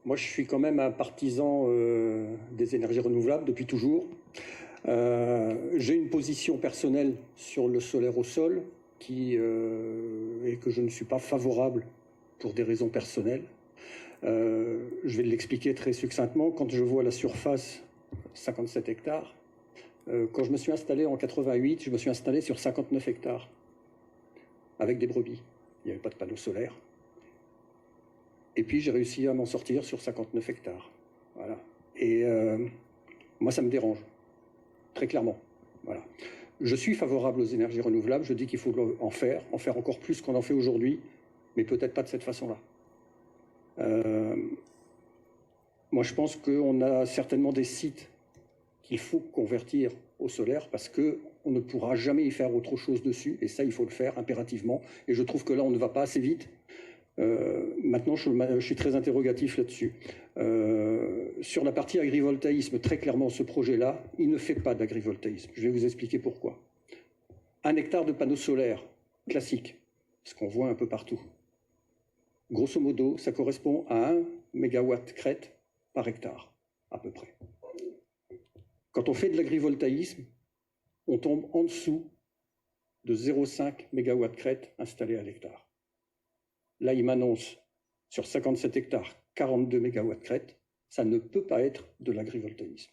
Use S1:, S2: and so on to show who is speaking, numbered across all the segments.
S1: Moi, je suis quand même un partisan des énergies renouvelables depuis toujours. J'ai une position personnelle sur le solaire au sol et que je ne suis pas favorable pour des raisons personnelles. Je vais l'expliquer très succinctement. Quand je vois la surface, 57 hectares, quand je me suis installé en 88, je me suis installé sur 59 hectares avec des brebis. Il n'y avait pas de panneaux solaires. Et puis j'ai réussi à m'en sortir sur 59 hectares. Voilà. Et moi, ça me dérange, très clairement. Voilà. Je suis favorable aux énergies renouvelables. Je dis qu'il faut en faire encore plus qu'on en fait aujourd'hui, mais peut-être pas de cette façon-là. Moi, je pense qu'on a certainement des sites qu'il faut convertir au solaire parce qu'on ne pourra jamais y faire autre chose dessus. Et ça, il faut le faire impérativement. Et je trouve que là, on ne va pas assez vite. Maintenant, je suis très interrogatif là-dessus. Sur la partie agrivoltaïsme, très clairement, ce projet-là, il ne fait pas d'agrivoltaïsme. Je vais vous expliquer pourquoi. 1 hectare de panneaux solaires classiques, ce qu'on voit un peu partout. Grosso modo, ça correspond à 1 mégawatt crête par hectare, à peu près. Quand on fait de l'agrivoltaïsme, on tombe en dessous de 0,5 mégawatt crête installé à l'hectare. Là, il m'annonce sur 57 hectares, 42 mégawatts crête. Ça ne peut pas être de l'agrivoltaïsme.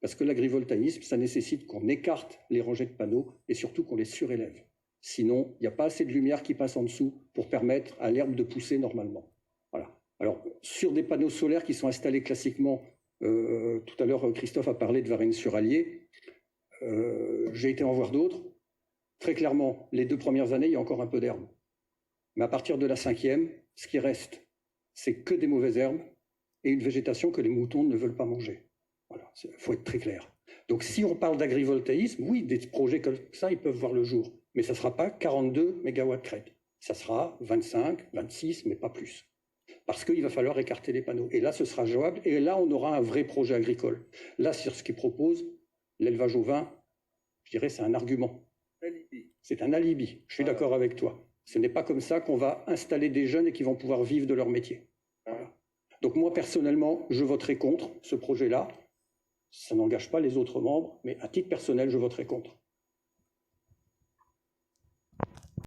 S1: Parce que l'agrivoltaïsme, ça nécessite qu'on écarte les rangées de panneaux et surtout qu'on les surélève. Sinon, il n'y a pas assez de lumière qui passe en dessous pour permettre à l'herbe de pousser normalement. Voilà. Alors, sur des panneaux solaires qui sont installés classiquement, tout à l'heure, Christophe a parlé de Varennes-sur-Allier. J'ai été en voir d'autres. Très clairement, les 2 premières années, il y a encore un peu d'herbe. Mais à partir de la 5e, ce qui reste, c'est que des mauvaises herbes et une végétation que les moutons ne veulent pas manger. Voilà, il faut être très clair. Donc si on parle d'agrivoltaïsme, oui, des projets comme ça, ils peuvent voir le jour. Mais ça ne sera pas 42 mégawatts crête. Ça sera 25, 26, mais pas plus. Parce qu'il va falloir écarter les panneaux. Et là, ce sera jouable. Et là, on aura un vrai projet agricole. Là, sur ce qu'ils proposent, l'élevage au vin, je dirais, c'est un argument. C'est un alibi. Je suis d'accord avec toi. Ce n'est pas comme ça qu'on va installer des jeunes et qui vont pouvoir vivre de leur métier. Voilà. Donc moi, personnellement, je voterai contre ce projet-là. Ça n'engage pas les autres membres, mais à titre personnel, je voterai contre.